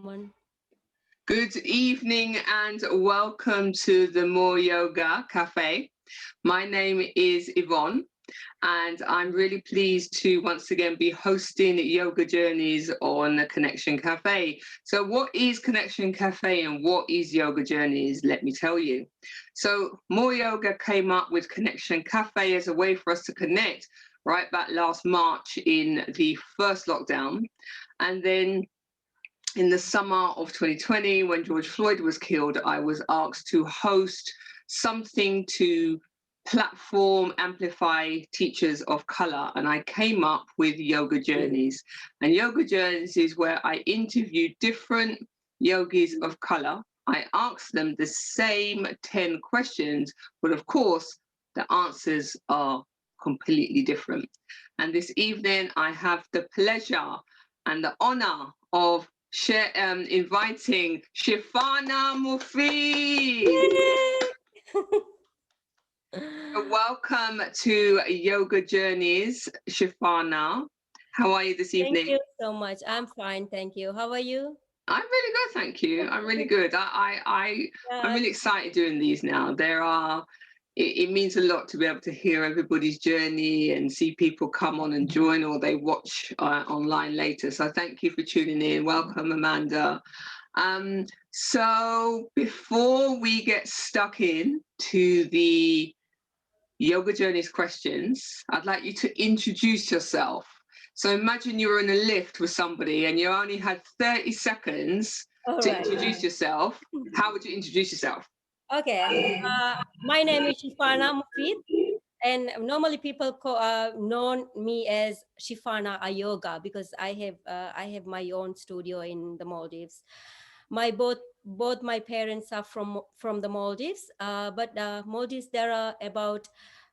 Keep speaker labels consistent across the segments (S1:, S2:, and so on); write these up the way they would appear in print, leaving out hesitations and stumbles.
S1: someone.
S2: Good evening and welcome to the More Yoga Cafe. My name is Yvonne and I'm really pleased to once again be hosting yoga journeys on Connection Cafe. So what is Connection Cafe and what is yoga journeys? Let me tell you. So More Yoga came up with Connection Cafe as a way for us to connect right back last March in the first lockdown. And then in the summer of 2020, when George Floyd was killed, I was asked to host something to platform, amplify teachers of color. And I came up with Yoga Journeys. And Yoga Journeys is where I interview different yogis of color. I ask them the same 10 questions, but of course, the answers are completely different. And this evening, I have the pleasure and the honor of inviting Shifana Mufeed. Welcome to Yoga Journeys, Shifana. How are you this
S1: Thank
S2: evening?
S1: you so much. I'm fine, thank you. How are you?
S2: I'm really good, thank you. I'm really good. I'm
S1: Yeah,
S2: really excited doing these now. It means a lot to be able to hear everybody's journey and see people come on and join or they watch online later. So thank you for tuning in. Welcome, Amanda. So before we get stuck in to the Yoga Journeys questions, I'd like you to introduce yourself. So imagine you were in a lift with somebody and you only had 30 seconds
S1: all
S2: to
S1: right.
S2: introduce yourself. How would you introduce yourself?
S1: Okay. My name is Shifana Mufeed, and normally people know me as Shifana Ayoga because I have my own studio in the Maldives. My both my parents are from the Maldives, but Maldives there are about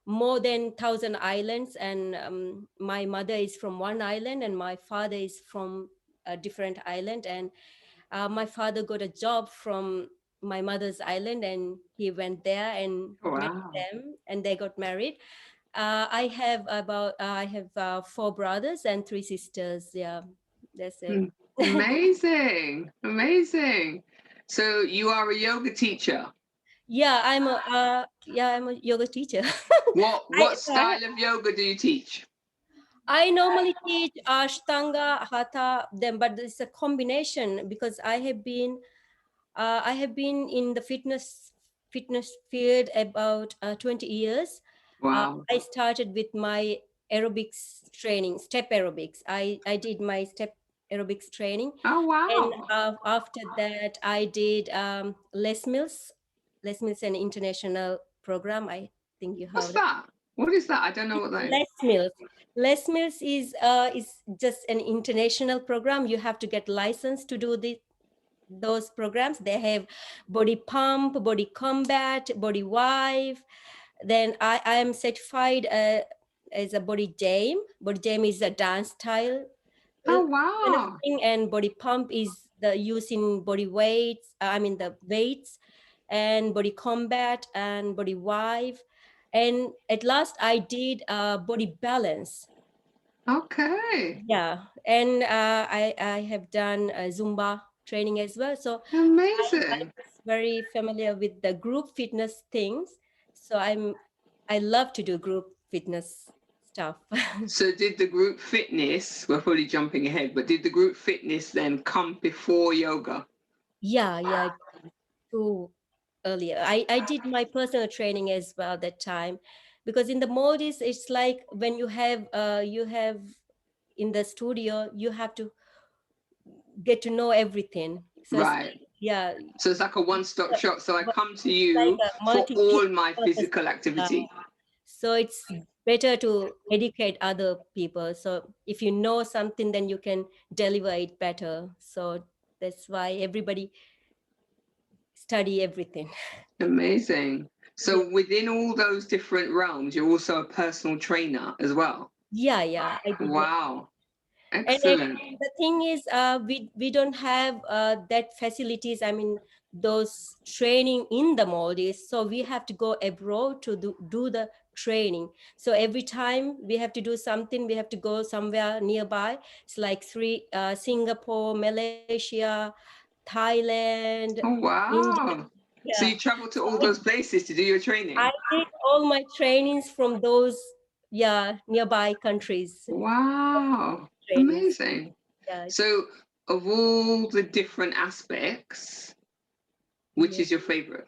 S1: more than 1,000 islands, and my mother is from one island, and my father is from a different island, and my father got a job from my mother's island, and he went there and met
S2: Wow.
S1: them, and they got married. I have four brothers and three sisters. Yeah, that's it.
S2: Amazing. Amazing. So you are a yoga teacher.
S1: I'm a yoga teacher. I
S2: What style of yoga do you teach?
S1: I normally teach Ashtanga, Hatha, them, but it's a combination because I have been in the fitness field about 20 years.
S2: Wow.
S1: I started with my aerobics training, step aerobics. I did my step aerobics training,
S2: Oh,
S1: and
S2: wow.
S1: after that I did Les Mills an international program. I think you
S2: What's
S1: heard it.
S2: that? What is that? I don't know what that is.
S1: Les Mills. Les Mills is just an international program. You have to get licensed to do those programs. They have Body Pump, Body Combat, Body Vive. Then I am certified as a BodyJam. BodyJam is a dance style
S2: Oh,
S1: kind of
S2: wow.
S1: thing, and Body Pump is the use in body weights. I mean the weights, and Body Combat and Body Vive. And at last I did Body Balance.
S2: Okay.
S1: Yeah, and I have done Zumba training as well. So I
S2: Amazing.
S1: was very familiar with the group fitness things. So I love to do group fitness stuff.
S2: So did the group fitness, we're probably jumping ahead, but did the group fitness then come before yoga?
S1: Yeah, too earlier. I did my personal training as well that time, because in the Maldives it's like when you have in the studio you have to get to know everything. So it's
S2: Right.
S1: like, yeah,
S2: So it's like a one-stop shop. So I come to
S1: like
S2: you
S1: a
S2: for
S1: multi-skill
S2: all my
S1: person.
S2: physical activity.
S1: So it's better to educate other people. So if you know something, then you can deliver it better. So that's why everybody study everything.
S2: Amazing.
S1: Yeah,
S2: So within all those different realms, you're also a personal trainer as well.
S1: yeah, I did that.
S2: Wow.
S1: And
S2: Excellent.
S1: the thing is, we don't have that facilities. I mean, those training in the Maldives, so we have to go abroad to do the training. So every time we have to do something, we have to go somewhere nearby. It's like Singapore, Malaysia, Thailand,
S2: Oh,
S1: India.
S2: wow. So
S1: Yeah.
S2: you travel to all those places to do your training?
S1: I did all my trainings from those, yeah, nearby countries.
S2: Wow.
S1: Trainings.
S2: Amazing.
S1: Yeah.
S2: So of all the different aspects, which
S1: Yeah.
S2: is your favorite?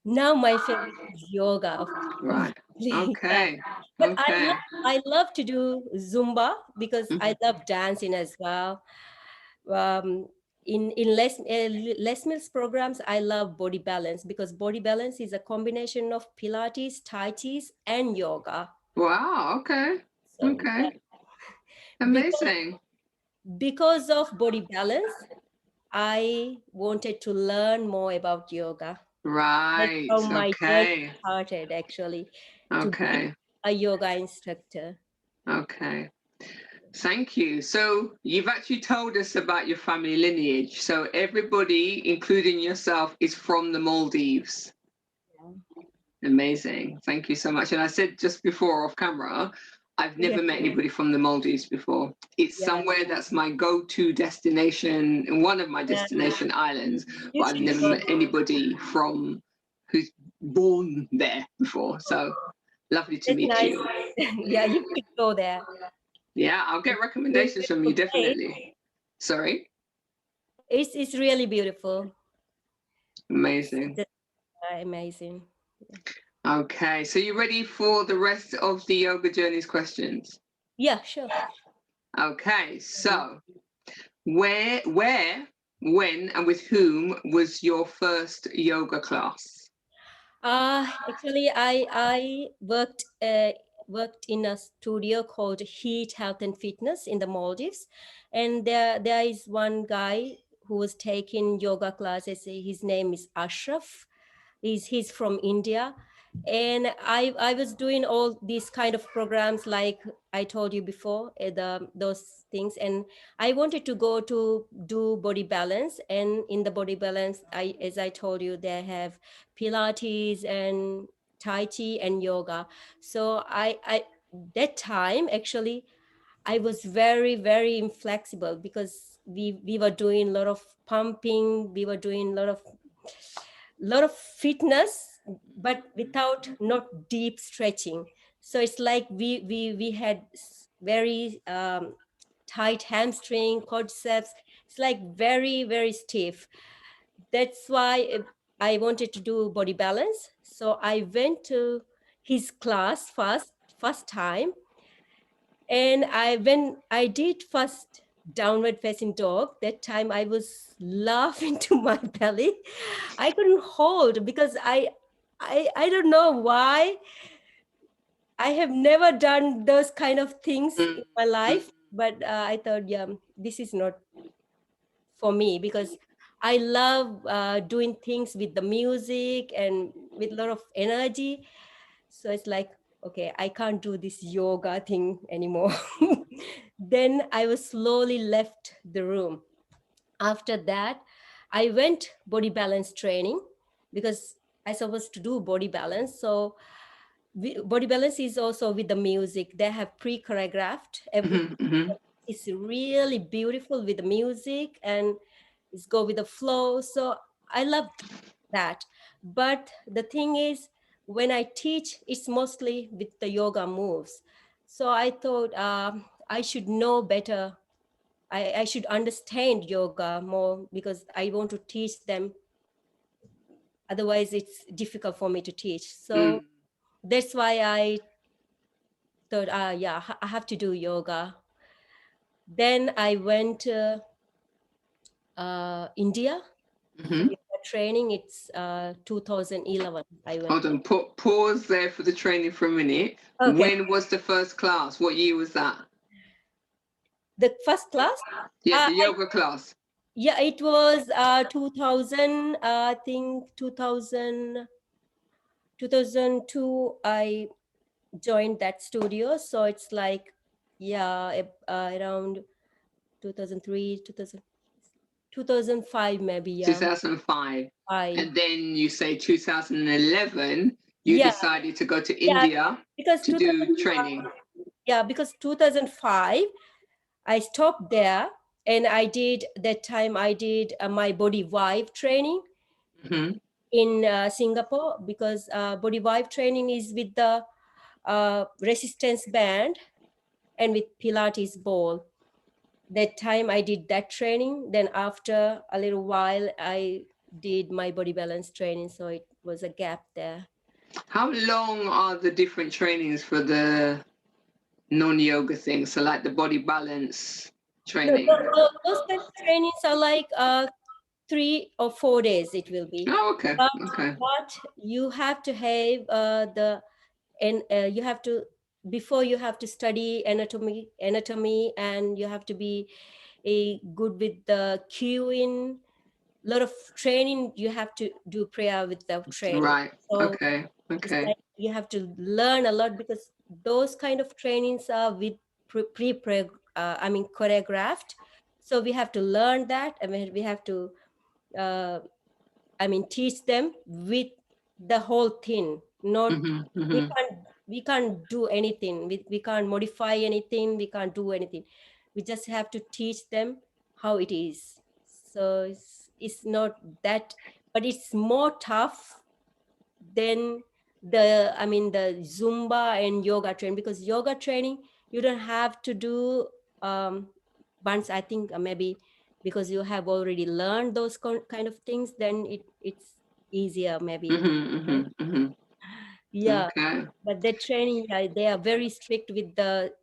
S1: Now my favorite is yoga,
S2: Right.
S1: obviously. Yeah.
S2: Okay.
S1: But
S2: Okay.
S1: I love to do Zumba because I
S2: Mhm.
S1: love dancing as well. Um, in Les Mills programs, I love body balance because body balance is a combination of Pilates, Tai Chi, and yoga.
S2: Wow. Okay.
S1: So yeah,
S2: Okay.
S1: because
S2: Amazing.
S1: because of body balance, I wanted to learn more about yoga. That's
S2: Right.
S1: how my journey
S2: Okay.
S1: started, actually, to be
S2: Okay.
S1: a yoga instructor.
S2: Okay. Thank you. So you've actually told us about your family lineage. So everybody, including yourself, is from the Maldives. Amazing. Thank you so much. And I said just before off camera, I've
S1: Yeah,
S2: never met anybody from the Maldives before. It's
S1: yeah,
S2: somewhere that's my go-to destination, one of my
S1: yeah.
S2: destination islands,
S1: You
S2: but I've
S1: should
S2: never
S1: go
S2: met anybody from who's born there before. So lovely to
S1: there. That's
S2: meet
S1: nice.
S2: you.
S1: Yeah, you should go there.
S2: Yeah, I'll get
S1: It's a
S2: recommendations from you
S1: beautiful place.
S2: definitely. Sorry.
S1: It's really beautiful. It's
S2: Amazing.
S1: just amazing.
S2: Okay, so you ready for the rest of the yoga journeys questions?
S1: Yeah, sure.
S2: Okay, so where, when, and with whom was your first yoga class?
S1: Actually, I worked in a studio called Heat Health and Fitness in the Maldives, and there is one guy who was taking yoga classes. His name is Ashraf. He's from India, and I was doing all these kind of programs like I told you before, those things, and I wanted to go to do body balance. And in the body balance, as I told you, they have Pilates and Tai Chi and yoga. So I that time actually I was very, very inflexible because we were doing a lot of pumping, we were doing a lot of fitness, but without not deep stretching. So it's like we had very tight hamstring, quadriceps. It's like very, very stiff. That's why I wanted to do body balance. So I went to his class first time, and when I did first downward facing dog, that time I was laughing to my belly. I couldn't hold because I don't know why. I have never done those kind of things in
S2: Mm,
S1: my
S2: mm,
S1: life, but I thought, yeah, this is not for me because I love doing things with the music and with a lot of energy. So it's like, okay, I can't do this yoga thing anymore. Then I was slowly left the room. After that, I went body balance training because I supposed to do body balance. So body balance is also with the music. They have pre-choreographed everything.
S2: mhm, mhm.
S1: It's really beautiful with the music and it's go with the flow. So I love that. But the thing is, when I teach, it's mostly with the yoga moves. So I thought I should know better. I should understand yoga more because I want to teach them. Otherwise, it's difficult for me to teach. So
S2: Mm.
S1: that's why I thought, yeah, I have to do yoga. Then I went to India for
S2: Mhm.
S1: yoga training. It's 2011. I went
S2: Hold
S1: there.
S2: on, pause there for the training for a minute.
S1: Okay.
S2: When was the first class? What year was that?
S1: The first class,
S2: Yeah, the yoga class.
S1: yeah, it was 2000, I think 2002, I joined that studio. So it's like, yeah, around 2003, 2005 maybe, yeah.
S2: 2005.
S1: I,
S2: And then you say 2011, you
S1: yeah,
S2: decided to go to
S1: yeah,
S2: India
S1: because
S2: to do
S1: 2005,
S2: training.
S1: yeah, because 2005, I stopped there And I did my body Vive training
S2: Mhm.
S1: in Singapore, because body Vive training is with the resistance band and with Pilates ball. That time I did that training. Then after a little while, I did my body balance training. So it was a gap there.
S2: How long are the different trainings for the non-yoga things? So like the body balance
S1: No,
S2: training.
S1: those kind of trainings are like 3 or 4 days. It will be,
S2: Oh, okay.
S1: but
S2: Okay.
S1: you have to have you have to, before you have to study anatomy, and you have to be a good with the cueing. Lot of training, you have to do prayer with the training.
S2: Right.
S1: So
S2: Okay.
S1: it's
S2: Okay.
S1: like you have to learn a lot, because those kind of trainings are with choreographed. So we have to learn that. I mean, we have to uh, teach them with the whole thing. Not
S2: Mhm.
S1: we
S2: Mhm.
S1: can't we can't do anything. We can't modify anything. We can't do anything. We just have to teach them how it is. So it's not that, but it's more tough than the Zumba and yoga training, because yoga training you don't have to do once, I think, maybe because you have already learned those kind of things, then it's easier maybe.
S2: Mhm. Mhm. Mhm.
S1: Yeah,
S2: Okay.
S1: but the training, they are very strict with the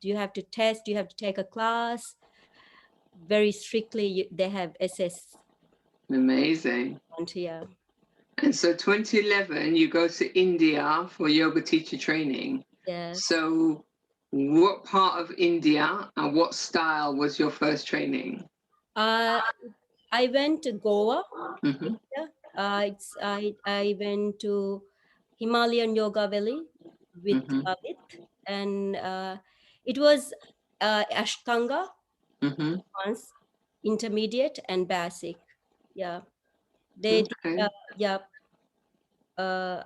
S1: you have to test, you have to take a class very strictly. They have assessment.
S2: Amazing.
S1: Yeah.
S2: And so 2011, you go to India for yoga teacher training.
S1: Yes.
S2: So what part of India and what style was your first training?
S1: uh I went to Goa,
S2: Mhm.
S1: India. I went to Himalayan Yoga Valley with
S2: Mhm.
S1: Lalit, and it was Ashtanga
S2: Mhm.
S1: once, intermediate and basic. Yeah, they did,
S2: Okay.
S1: yeah, uh,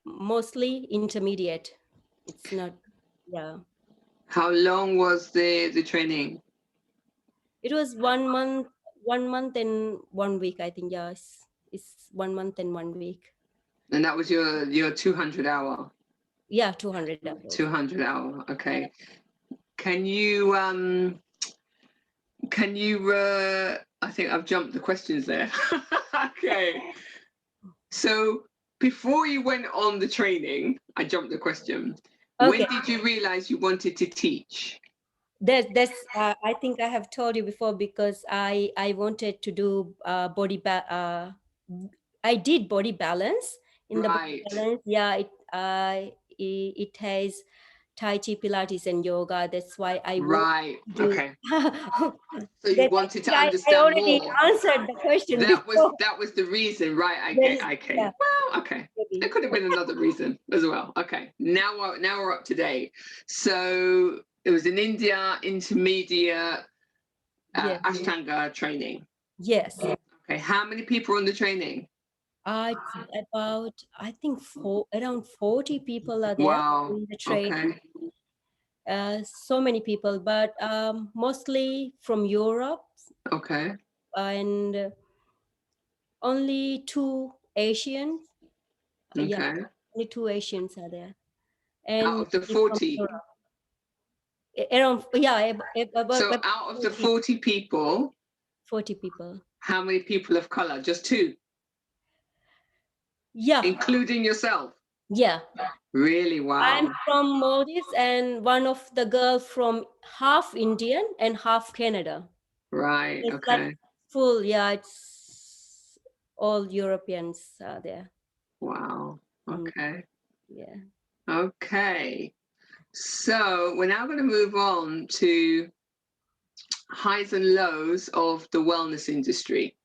S1: mostly intermediate. It's not, yeah.
S2: How long was the training?
S1: It was 1 month, 1 month and 1 week, I think. Yes, it's 1 month and 1 week.
S2: And that was your 200 hour.
S1: Yeah, 200 hours.
S2: 200 hour.
S1: Yeah.
S2: Okay. Can you I think I've jumped the questions there. Okay. So before you went on the training, I jumped the question. When
S1: Okay.
S2: did you realize you wanted to teach?
S1: That's I think I have told you before, because I wanted to do I did body balance. In the body
S2: Right.
S1: balance, yeah, it has Tai Chi, Pilates, and yoga. That's why I want
S2: Right.
S1: to do.
S2: Okay. So you
S1: That I
S2: wanted
S1: think
S2: to
S1: I
S2: understand
S1: already
S2: more.
S1: answered the question before.
S2: That was the reason, right? I
S1: That
S2: get
S1: is,
S2: okay.
S1: yeah,
S2: Well, okay. There
S1: maybe.
S2: could have been another reason as well. Okay. Now we're up to date. So it was in India intermediate
S1: Yeah.
S2: Ashtanga training.
S1: Yes.
S2: Okay. How many people were on the training?
S1: It's about, I think, around 40 people are there
S2: Wow.
S1: in the train.
S2: Okay.
S1: So many people, but mostly from Europe,
S2: Okay.
S1: and only two Asians. Yeah,
S2: Okay.
S1: only two Asians are there,
S2: Out
S1: and
S2: of the
S1: from
S2: 40.
S1: Europe. Around, yeah,
S2: So
S1: about
S2: out of the
S1: 40,
S2: 40 people,
S1: 40 people.
S2: how many people of color? Just two,
S1: Yeah,
S2: including yourself.
S1: yeah.
S2: Really?
S1: I'm
S2: Wow.
S1: from Maldives, and one of the girl from half Indian and half Canada.
S2: Right.
S1: It's like
S2: Okay.
S1: full, yeah. It's all Europeans are there.
S2: Wow.
S1: Mm,
S2: Okay.
S1: yeah.
S2: Okay. So we're now going to move on to highs and lows of the wellness industry.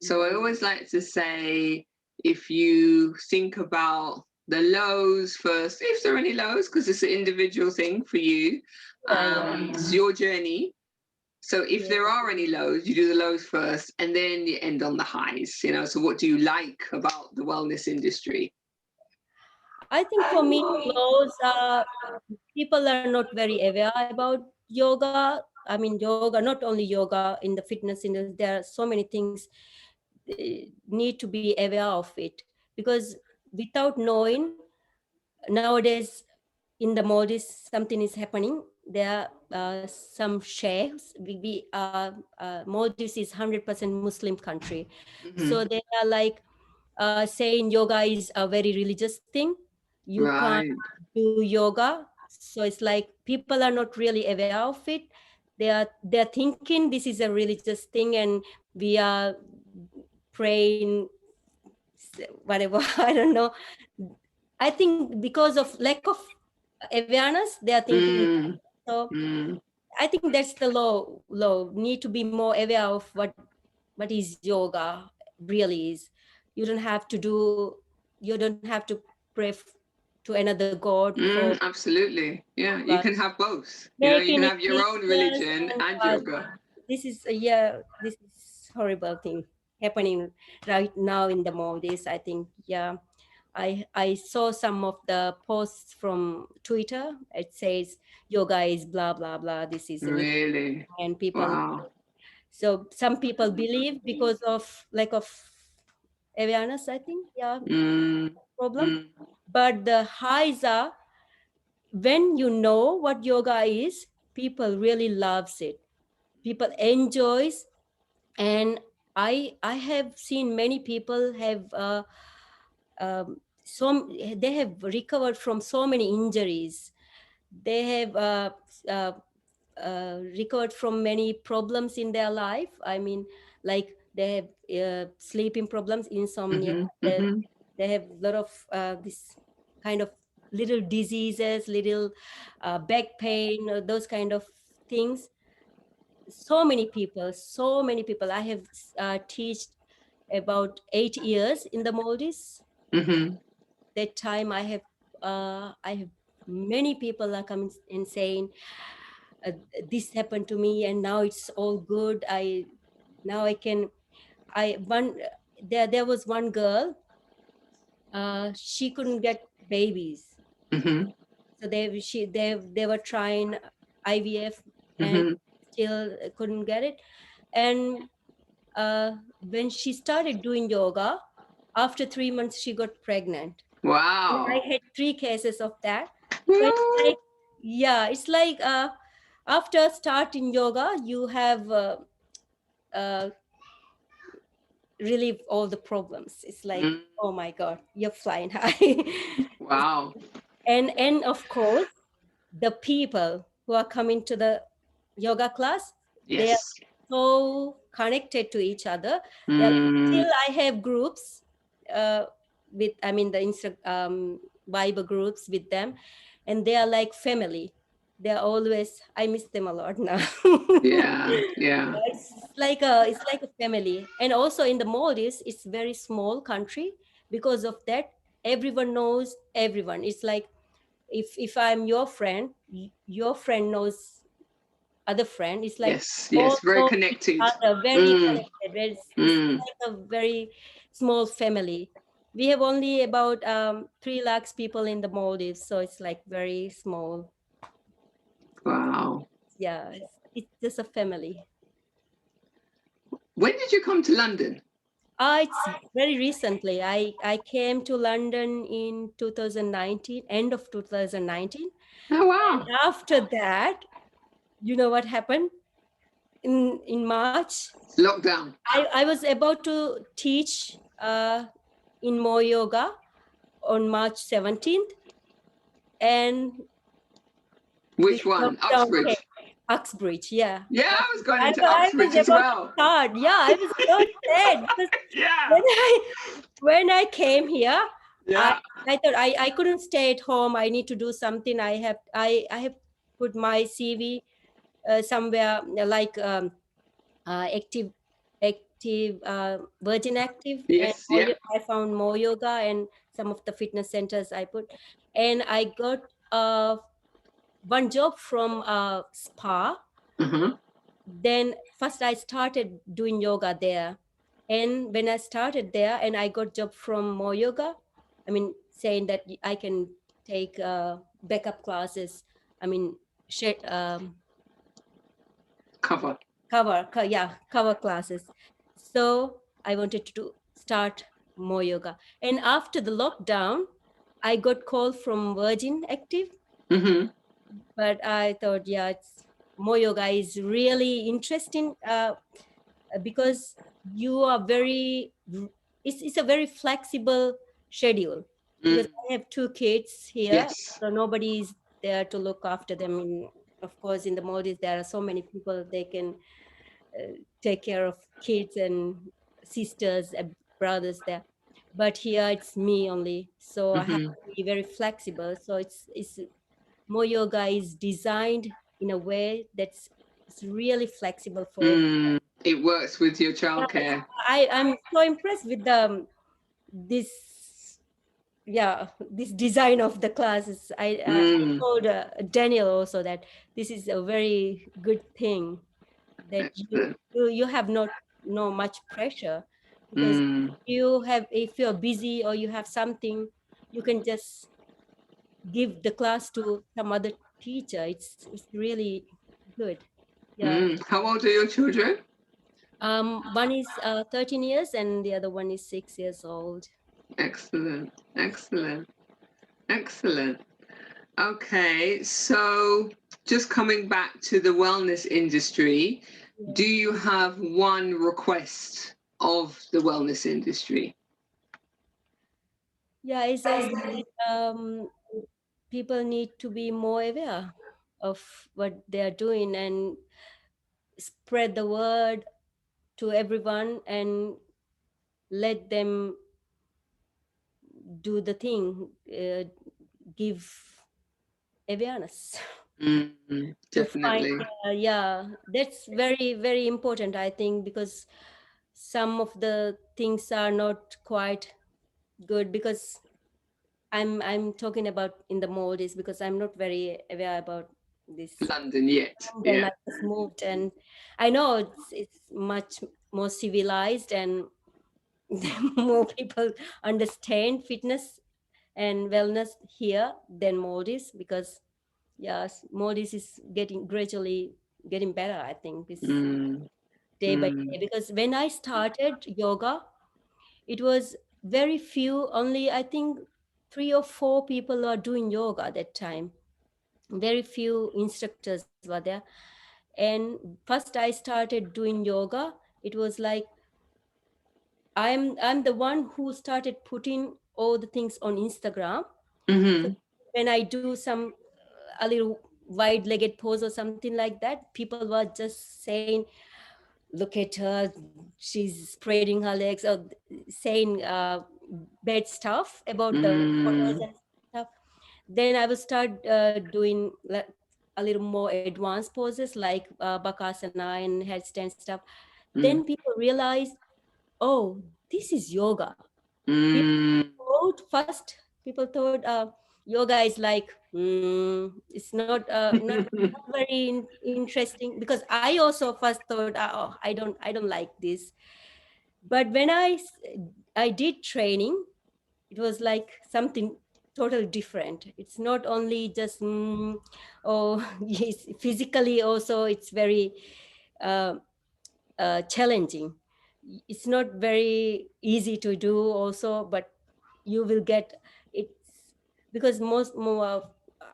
S2: So I always like to say, if you think about the lows first, if there are any lows, because it's an individual thing for you,
S1: Yeah, yeah,
S2: it's your journey. So if
S1: yeah.
S2: there are any lows, you do the lows first and then you end on the highs, you know. So what do you like about the wellness industry?
S1: I think for me, clothes are, people are not very aware about yoga, I mean yoga, not only yoga, in the fitness industry, there are so many things need to be aware of it, because without knowing, nowadays in the Maldives something is happening. There are some sheikhs. Maldives is 100% Muslim country, so
S2: Hmm.
S1: they are like saying yoga is a very religious thing. You can't
S2: Right.
S1: do yoga. So it's like people are not really aware of it. They're thinking this is a religious thing, and we are praying whatever. I don't know. I think because of lack of awareness, they are thinking.
S2: Mm,
S1: So
S2: mm,
S1: I think that's the law. Need to be more aware of what is yoga really is. You don't have to do. You don't have to pray to another god for
S2: absolutely. Yeah, you
S1: yoga.
S2: can have both. You know, you
S1: Making
S2: can
S1: it
S2: have your own
S1: religious,
S2: religion
S1: and
S2: and yoga.
S1: this is yeah, this is horrible thing happening right now in the Maldives. I think yeah. I saw some of the posts from Twitter. It says yoga is blah blah blah. This is religion,
S2: Really?
S1: and people.
S2: Wow.
S1: So some people believe because of lack of awareness. I think yeah,
S2: Mm,
S1: problem.
S2: mm,
S1: But the highs are when you know what yoga is, people really loves it. People enjoys, and I have seen many people have so they have recovered from so many injuries. They have recovered from many problems in their life. I mean, like they have sleeping problems, insomnia.
S2: mm-hmm,
S1: They,
S2: mm-hmm,
S1: they have a lot of this kind of little diseases, little back pain, those kind of things. So many people. I have teached about 8 years in the Maldives.
S2: mm-hmm.
S1: That time I have many people are coming and saying uh, this happened to me and now it's all good. I now I can I one there was one girl, she couldn't get babies,
S2: Mm-hmm.
S1: so they were trying IVF and
S2: Mm-hmm.
S1: still couldn't get it. And when she started doing yoga, after 3 months she got pregnant. And I
S2: Wow.
S1: had three cases of that. So it's
S2: Woo.
S1: like, yeah, it's like after starting yoga, you have uh, relieve all the problems. It's like,
S2: Mm,
S1: oh my God, you're flying high.
S2: wow.
S1: And of course, the people who are coming to the yoga class, they are
S2: Yes.
S1: so connected to each other. They're,
S2: Mm,
S1: still I have groups uh, with, I mean, the Viber groups with them, and they are like family. They're always, I miss them a lot now.
S2: yeah. Yeah.
S1: It's like a family. And also in the Maldives, it's very small country. Because of that, everyone knows everyone. It's like if I'm your friend, your friend knows other friend. It's like
S2: Yes.
S1: all
S2: Yes. Very
S1: know each
S2: connected.
S1: other, very
S2: Mm,
S1: connected. It's
S2: mm.
S1: like a very small family. We have only about 3 lakhs people in the Maldives, so it's like very small.
S2: Wow.
S1: Yeah, it's just a family.
S2: When did you come to London?
S1: It's very recently. I came to London in 2019, end of 2019.
S2: Oh,
S1: And
S2: wow.
S1: after that, you know what happened? In March,
S2: Lockdown.
S1: I was about to teach in Mo Yoga on March 17th, and this
S2: Which one?
S1: lockdown came.
S2: Uxbridge.
S1: Uxbridge, yeah.
S2: Yeah, I was going into
S1: I was
S2: Uxbridge as
S1: about to
S2: well.
S1: start. Yeah, I was so sad because
S2: Yeah.
S1: when I came here, I
S2: Yeah.
S1: I thought I couldn't stay at home. I need to do something. I have put my CV somewhere like active Virgin Active, and
S2: Yes. Yeah.
S1: I found more yoga and some of the fitness centers I put, and I got one job from a spa.
S2: Uh-huh.
S1: Then first I started doing yoga there, and when I started there and I got job from more yoga, I mean saying that I can take backup classes, I mean share, cover classes. So I wanted to start more yoga. And after the lockdown, I got call from Virgin Active,
S2: Mm-hmm.
S1: but I thought, yeah, it's more yoga is really interesting, because you are it's a very flexible schedule, because
S2: Mm.
S1: I have two kids here,
S2: Yes.
S1: so nobody is there to look after them. Of course, in the Maldives, there are so many people they can take care of kids and sisters and brothers there. But here it's me only, so I have
S2: Mm-hmm.
S1: to be very flexible. So it's more yoga is designed in a way that's it's really flexible for everyone.
S2: Mm. It works with your
S1: Yeah,
S2: childcare.
S1: I'm so impressed with the this this design of the classes. I
S2: Mm.
S1: told Daniel also that this is a very good thing, that
S2: Excellent.
S1: you have not no much pressure, because
S2: Mm.
S1: if you're busy or you have something, you can just give the class to some other teacher. It's really good. Yeah.
S2: Mm. How old are your children?
S1: One is 13 years and the other one is 6 years old.
S2: Excellent. Excellent. Excellent. Okay, so just coming back to the wellness industry, do
S1: Yeah.
S2: you have one request of the wellness industry?
S1: Yeah, as I said, people need to be more aware of what they are doing and spread the word to everyone and let them do the thing, give awareness to find.
S2: Definitely.
S1: Yeah, that's very very important, I think, because some of the things are not quite good, because I'm talking about in the Maldives, because I'm not very aware about this.
S2: London yet.
S1: Then
S2: Yeah.
S1: I just moved, and I know it's much more civilized, and more people understand fitness and wellness here than Maldives, because yes, Maldives is getting gradually getting better, I think, this
S2: Mm,
S1: day by
S2: mm,
S1: day. Because when I started yoga, it was very few, only I think 3 or 4 people are doing yoga at that time. Very few instructors were there. And first I started doing yoga, it was like I'm the one who started putting all the things on Instagram. So
S2: mm-hmm,
S1: when I do some a little wide legged pose or something like that, people were just saying, look at her, she's spreading her legs, or saying bad stuff about the photos
S2: mm,
S1: and stuff. Then I will start doing a little more advanced poses like bakasana and headstand stuff.
S2: mm,
S1: Then people realize, oh, this is yoga. People
S2: mm,
S1: thought yoga is like, it's not very interesting, because I also first thought, oh, I don't like this. But when I did training, it was like something totally different. It's not only just oh yes, physically also it's very uh, challenging. It's not very easy to do also, but you will get it, because most more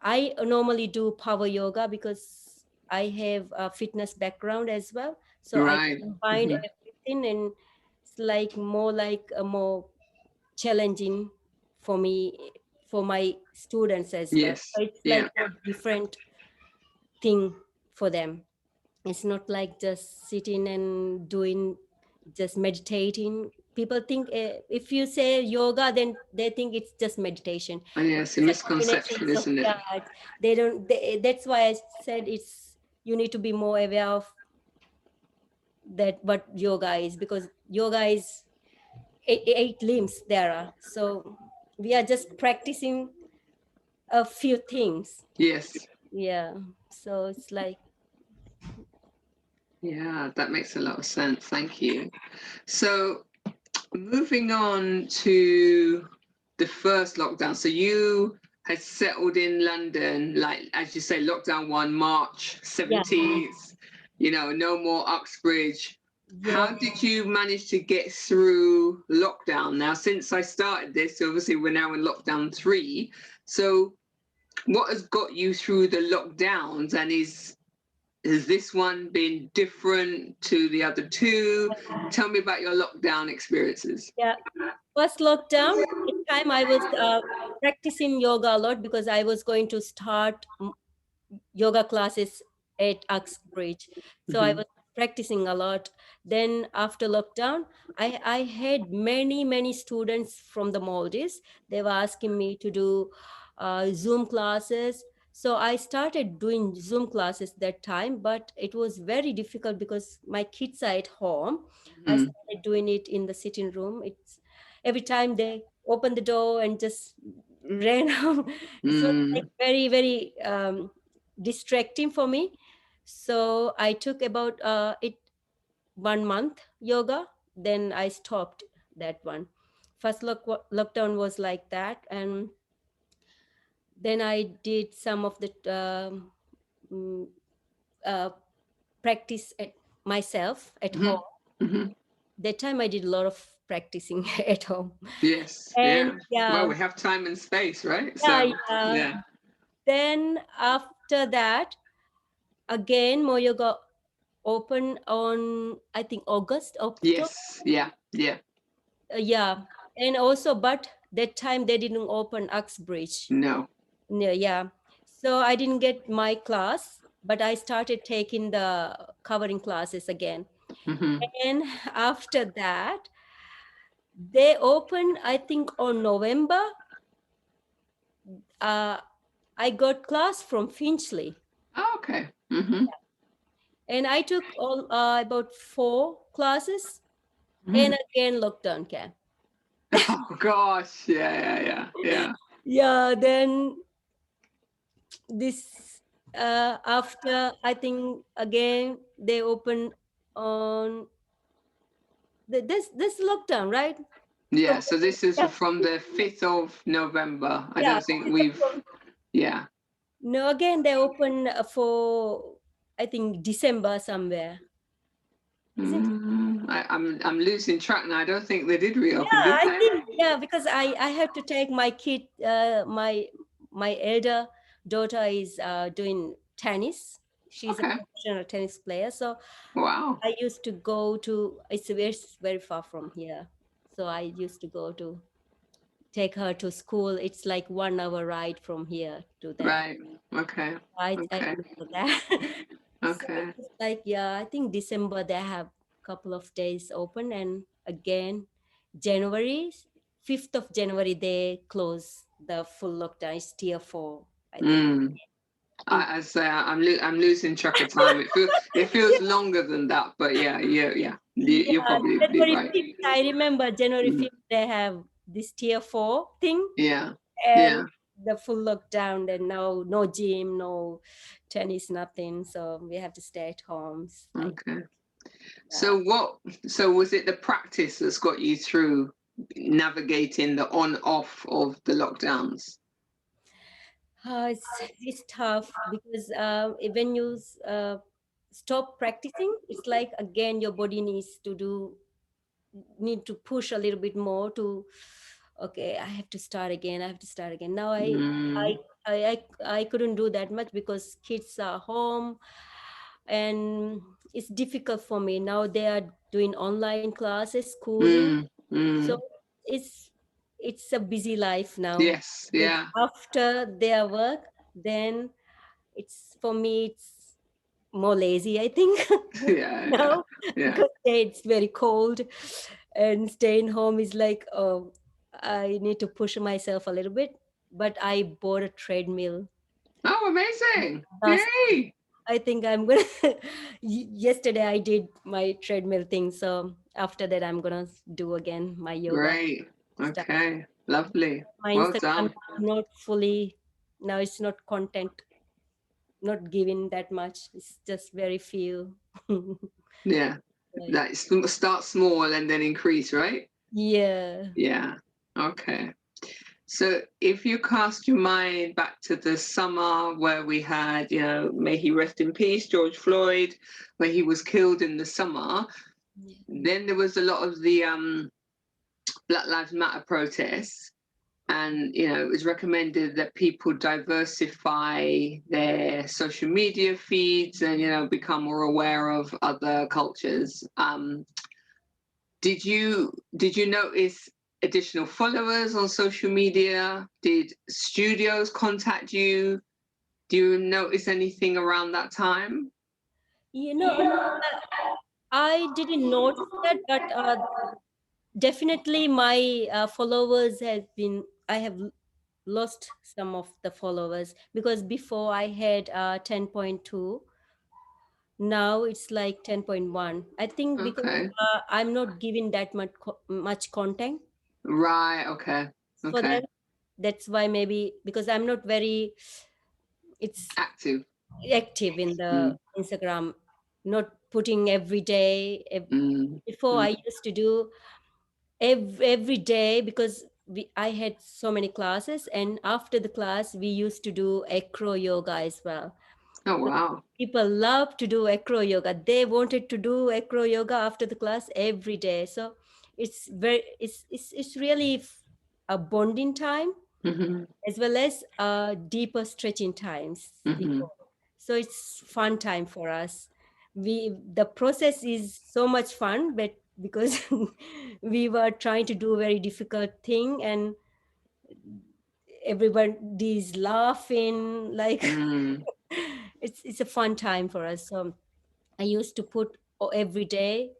S1: I normally do power yoga, because I have a fitness background as well, so I
S2: right.
S1: combined
S2: Mm-hmm.
S1: everything, and it's like a more challenging for me, for my students as well.
S2: Yes.
S1: So it's
S2: Yeah.
S1: like a different thing for them. It's not like just sitting and doing, just meditating. People think if you say yoga, then they think it's just meditation.
S2: And
S1: But
S2: yes, a
S1: it's a combination
S2: misconception,
S1: of,
S2: isn't it?
S1: yeah, that's why I said it's, you need to be more aware of that, what yoga is, because yoga is eight limbs there are. So we are just practicing a few things.
S2: Yes.
S1: Yeah. So it's like,
S2: Yeah, that makes a lot of sense. Thank you. So, moving on to the first lockdown. So, you had settled in London, like as you say, lockdown one, March
S1: yeah.
S2: 17th. no more Uxbridge.
S1: Yeah.
S2: How did you manage to get through lockdown? Now, since I started this, obviously we're now in lockdown 3. So what has got you through the lockdowns, and has this one been different to the other two? Tell me about your lockdown experiences.
S1: Yeah. First lockdown, at time I was practicing yoga a lot because I was going to start yoga classes at Uxbridge. So I
S2: Hmm.
S1: was practicing a lot. Then after lockdown, I had many students from the Maldives. They were asking me to do Zoom classes. So I started doing Zoom classes that time, but it was very difficult because my kids are at home. I
S2: Mm.
S1: started doing it in the sitting room. It's every time they open the door and just ran out. It was like
S2: Mm.
S1: very distracting for me. So I took about it 1 month yoga, then I stopped that one. First lockdown was like that, and then I did some of the mm, uh, practice at myself at
S2: Hmm.
S1: home.
S2: Hmm.
S1: That time I did a lot of practicing at home.
S2: Yes,
S1: And
S2: yeah. Well,
S1: yeah,
S2: we have time and space, right?
S1: yeah,
S2: So,
S1: yeah.
S2: yeah.
S1: Then after that, again more yoga open on, I think, August, October.
S2: Yes, yeah, yeah.
S1: Yeah, and also, but that time they didn't open Uxbridge.
S2: No.
S1: No, yeah, so I didn't get my class, but I started taking the covering classes again.
S2: Hmm.
S1: And after that, they opened, I think, on November. Uh, I got class from Finchley,
S2: Oh, okay. Hmm.
S1: and I took all about 4 classes,
S2: Hmm.
S1: and again lockdown came.
S2: Oh gosh, yeah, yeah, yeah, yeah.
S1: Yeah, then this after, I think, again they open on this lockdown, right? From
S2: Yeah, so this is
S1: yeah,
S2: from the 5th of November. I
S1: yeah,
S2: don't think
S1: 5th of
S2: we've, yeah.
S1: no, again they open for, I think, December somewhere, isn't it?
S2: I'm losing track now. I don't think they did reopen,
S1: Yeah,
S2: did
S1: I
S2: they?
S1: think, yeah, because I have to take my kid, my elder daughter is doing tennis. She's a
S2: Okay.
S1: professional tennis player, so
S2: Wow.
S1: I used to go to, it's very far from here. So I used to go to take her to school. It's like 1 hour ride from here to there.
S2: Right. Okay.
S1: I
S2: Okay.
S1: remember that. So
S2: Okay.
S1: it's like, yeah, I think December they have a couple of days open, and again January, 5th of January they close the full lockdown. It's tier 4, I think.
S2: Mm.
S1: In
S2: I say I'm losing track of time. It feels longer than that, but yeah, yeah, yeah. You're
S1: yeah,
S2: probably
S1: January
S2: right.
S1: 5th. I remember January
S2: Mm.
S1: 5th they have this tier 4 thing,
S2: Yeah.
S1: and
S2: Yeah.
S1: the full lockdown. And now no gym, no tennis, nothing. So we have to stay at home. It's like,
S2: Okay.
S1: yeah.
S2: So was it the practice that's got you through navigating the on off of the lockdowns?
S1: It's tough because when you stop practicing, it's like again your body need to push a little bit more to, okay, I have to start again. I have to start again. Now I
S2: Mm.
S1: I I couldn't do that much because kids are home, and it's difficult for me. Now they are doing online classes, schooling,
S2: Mm.
S1: so
S2: Mm.
S1: it's it's a busy life now.
S2: Yes,
S1: And
S2: yeah.
S1: after their work, then it's for me it's more lazy, I think.
S2: Yeah, yeah,
S1: Now,
S2: yeah.
S1: because it's very cold, and staying home is like, oh, I need to push myself a little bit. But I bought a treadmill
S2: Oh, amazing.
S1: last.
S2: Yay.
S1: I think I'm gonna. Yesterday I did my treadmill thing, so after that I'm gonna do again my yoga
S2: Great.
S1: stuff.
S2: Okay. Lovely.
S1: My
S2: Well
S1: Instagram
S2: done.
S1: is not fully, now it's not content, not giving that much. It's just very few.
S2: Yeah.
S1: Like,
S2: That start small and then increase, right?
S1: yeah.
S2: Yeah. Okay. So if you cast your mind back to the summer where we had, you know, may he rest in peace, George Floyd, where he was killed in the summer,
S1: Yeah.
S2: then there was a lot of the Black Lives Matter protests. And, you know, it was recommended that people diversify their social media feeds and, you know, become more aware of other cultures. Did you notice additional followers on social media? Did studios contact you? Do you notice anything around that time?
S1: You know, I didn't notice that, but definitely my followers have been, I have lost some of the followers because before I had 10.2, now it's like 10.1. I think because
S2: Okay.
S1: I'm not giving that much content
S2: Right. Okay.
S1: for them.
S2: Okay.
S1: That's why maybe because I'm not very, it's
S2: Active.
S1: active in the
S2: Mm,
S1: Instagram, not putting every day.
S2: mm,
S1: Before
S2: mm.
S1: I used to do every day because I had so many classes, and after the class we used to do acro yoga as well.
S2: Oh,
S1: So
S2: wow.
S1: people love to do acro yoga. They wanted to do acro yoga after the class every day. So it's really a bonding time
S2: Hmm.
S1: as well as deeper stretching times
S2: Hmm.
S1: before. So it's fun time for us. The process is so much fun, but because we were trying to do a very difficult thing and everybody's laughing like
S2: Mm.
S1: it's a fun time for us. So I used to put every day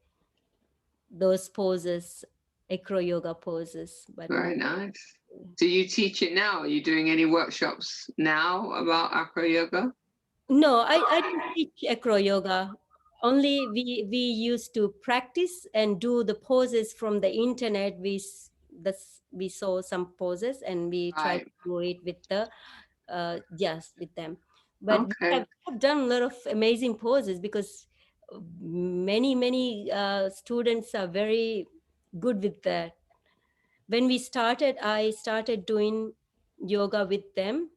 S1: those poses, acro yoga poses, but
S2: Very nice. Do you teach it now? Are you doing any workshops now about acro yoga?
S1: no, I don't teach acro yoga. Only we used to practice and do the poses from the internet. We saw some poses and we tried
S2: Right.
S1: to do it with the yes with them. But
S2: Okay.
S1: we have done a lot of amazing poses because many students are very good with that. When we started, I started doing yoga with them.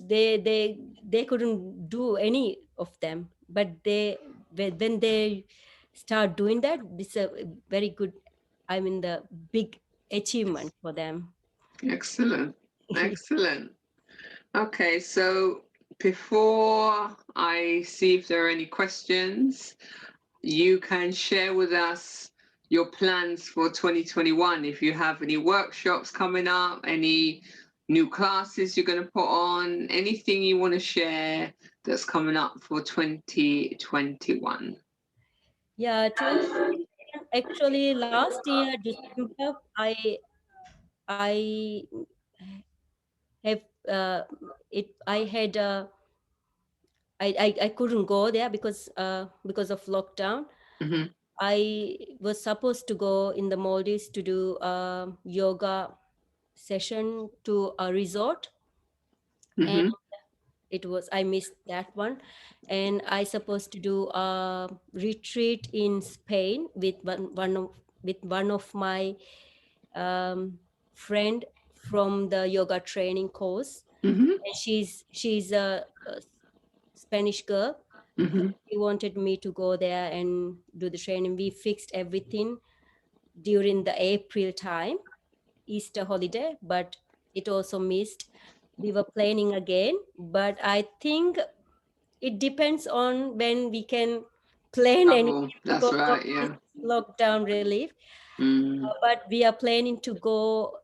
S1: They couldn't do any of them, but when they start doing that, it's a very good, I mean, the big achievement for them.
S2: Excellent. Excellent. Okay, so before I see if there are any questions, you can share with us your plans for 2021. If you have any workshops coming up, any new classes you're going to put on, anything you want to share that's coming up for 2021.
S1: Yeah, 2021, actually last year December I have I had I couldn't go there because of lockdown.
S2: Hmm.
S1: I was supposed to go in the Maldives to do a yoga session to a resort, and
S2: Hmm.
S1: I missed that one. And I supposed to do a retreat in Spain with one of my um, friend from the yoga training course,
S2: Hmm.
S1: and she's a Spanish girl.
S2: Hmm.
S1: He wanted me to go there and do the training. We fixed everything during the April time, Easter holiday, but it also missed. We were planning again, but I think it depends on when we can plan
S2: Travel.
S1: anything
S2: That's
S1: because of
S2: right.
S1: this
S2: Yeah.
S1: lockdown relief.
S2: Mm.
S1: But we are planning to go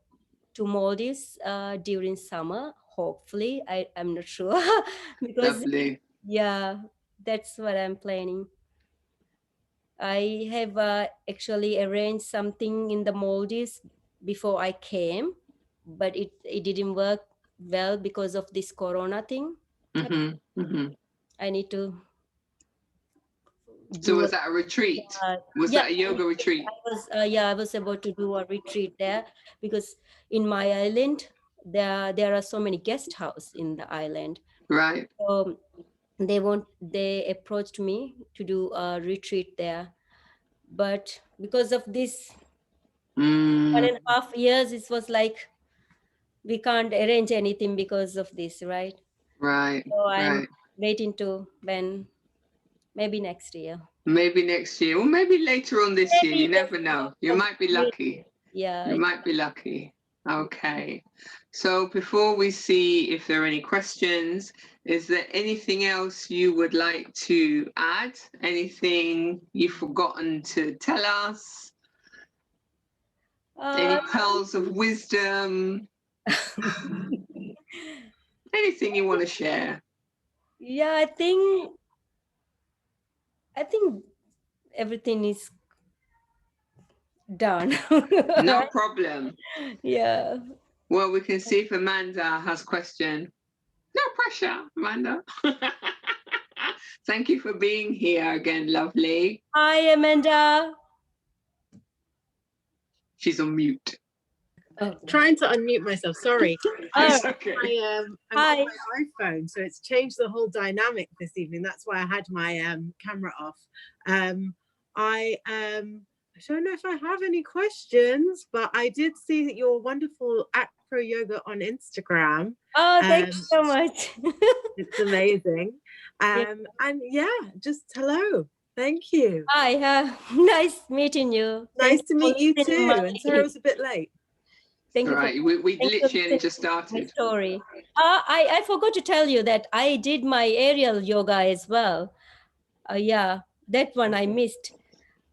S1: to Maldives during summer, hopefully. I'm not sure because,
S2: Lovely.
S1: yeah, that's what I'm planning. I have actually arranged something in the Maldives before I came, but it didn't work well because of this corona thing.
S2: Hmm. Hmm.
S1: I need to
S2: So
S1: do a
S2: was that a retreat?
S1: uh,
S2: Was
S1: yeah.
S2: that a yoga retreat?
S1: I was about to do a retreat there because in my island there are so many guest house in the island.
S2: Right.
S1: So they approached me to do a retreat there, but because of this one
S2: Mm.
S1: and a half years, it was like we can't arrange anything because of this, right?
S2: Right,
S1: So I'm
S2: right.
S1: waiting to when maybe next year.
S2: Maybe next year, or maybe later on this year. You
S1: Maybe
S2: never know. You might be lucky.
S1: yeah.
S2: You might be lucky. Okay. So before we see if there are any questions, is there anything else you would like to add? Anything you've forgotten to tell us? Any
S1: Uh,
S2: pearls of wisdom? Anything you want to share?
S1: yeah, I think everything is done.
S2: No problem.
S1: Yeah.
S2: Well, we can see if Amanda has question. No pressure, Amanda. Thank you for being here again, lovely.
S1: Hi, Amanda.
S2: She's on mute.
S1: Oh,
S3: Trying to unmute myself. Sorry.
S2: It's okay.
S3: I'm
S1: Hi.
S3: on my iPhone, so it's changed the whole dynamic this evening. That's why I had my camera off. I don't know if I have any questions, but I did see that your wonderful acro yoga on Instagram.
S1: Oh, thank you so much.
S3: It's amazing. And yeah, just hello. Thank you.
S1: Hi, nice meeting you.
S3: Nice
S1: Thank
S3: to
S1: for
S3: meet you
S1: listening
S3: too.
S1: my-
S3: And sorry I was a bit late.
S1: Thank you for
S2: Right, we
S1: thank you for
S2: literally only just
S1: my
S2: started.
S1: story. I forgot to tell you that I did my aerial yoga as well. Yeah, that one I missed.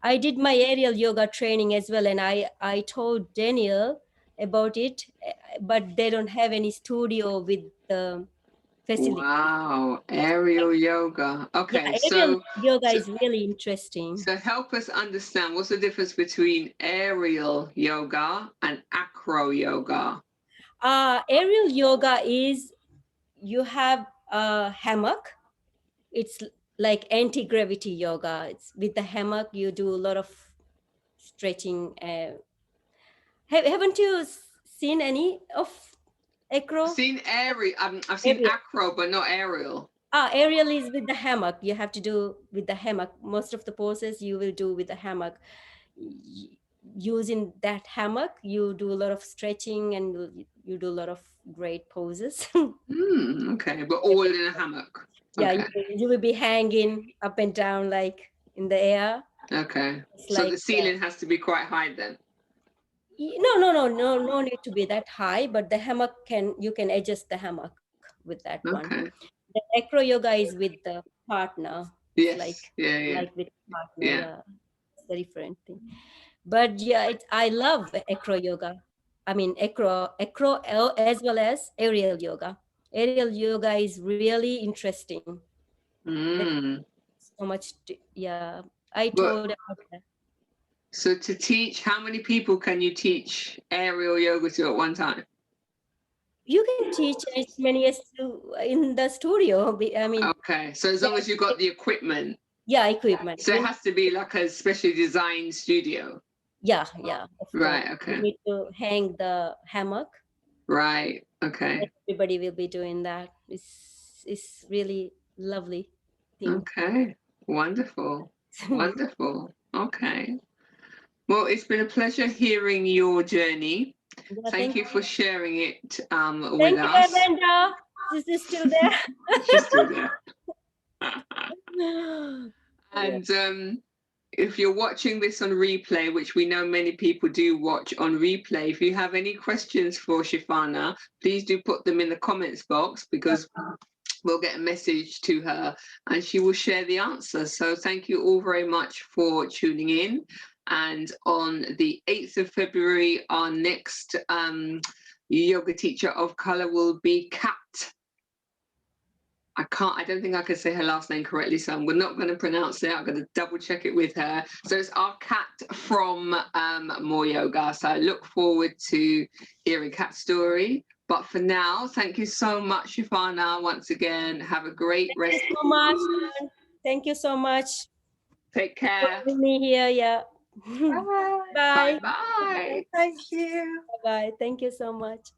S1: I did my aerial yoga training as well, and I told Daniel about it, but they don't have any studio with the facility.
S2: Wow, aerial yoga.
S1: Yeah,
S2: Okay,
S1: aerial yoga
S2: so
S1: is really interesting.
S2: so help us understand what's the difference between aerial yoga and acro yoga.
S1: Aerial yoga is you have a hammock. It's like anti-gravity yoga. It's with the hammock you do a lot of stretching. Haven't you seen any of acro?
S2: I've seen I've seen
S1: Aerial.
S2: acro, but not aerial.
S1: Aerial is with the hammock. You have to do with the hammock. Most of the poses you will do with the hammock. Using that hammock, you do a lot of stretching and you do a lot of great poses.
S2: Okay, but all in a hammock.
S1: Yeah,
S2: Okay.
S1: you will be hanging up and down like in the air.
S2: Okay.
S1: It's
S2: So
S1: like
S2: the ceiling has to be quite high then.
S1: no need to be that high, but the hammock you can adjust the hammock with that one.
S2: Okay.
S1: The acro yoga is with the partner. It's
S2: Yes.
S1: like
S2: Yeah.
S1: like with partner,
S2: Yeah.
S1: yeah. It's a different thing. But yeah, I love acro yoga. I mean acro as well as aerial yoga. Aerial yoga is really interesting. There's so much yeah. I
S2: But
S1: told about that.
S2: so to teach, how many people can you teach aerial yoga to at one time?
S1: You can teach as many as in the studio. I mean,
S2: Okay. So as long as you've got the equipment.
S1: yeah, equipment.
S2: So it has to be like a specially designed studio.
S1: Yeah, of
S2: Right.
S1: course.
S2: Okay.
S1: You need to hang the hammock.
S2: Right. Okay.
S1: Everybody will be doing that. It's really lovely thing.
S2: Okay. Wonderful. Wonderful. Okay. Well, it's been a pleasure hearing your journey.
S1: Yeah,
S2: Thank you for sharing it with
S1: thank you,
S2: us.
S1: Amanda. This is still there.
S2: She's still there. And if you're watching this on replay, which we know many people do watch on replay, if you have any questions for Shifana, please do put them in the comments box because we'll get a message to her and she will share the answer. So thank you all very much for tuning in. And on the 8th of February, our next yoga teacher of color will be Kat. I don't think I can say her last name correctly, so we're not going to pronounce it. I'm going to double check it with her. So it's our Kat from More Yoga. So I look forward to hearing Kat's story. But for now, thank you so much, Shifana, once again. Have a great rest.
S1: Thank you so much. Thank you so much
S2: Take
S1: for
S2: care.
S1: having me here. Yeah. Bye.
S2: Bye-bye.
S3: Thank you.
S1: Bye. Thank you so much.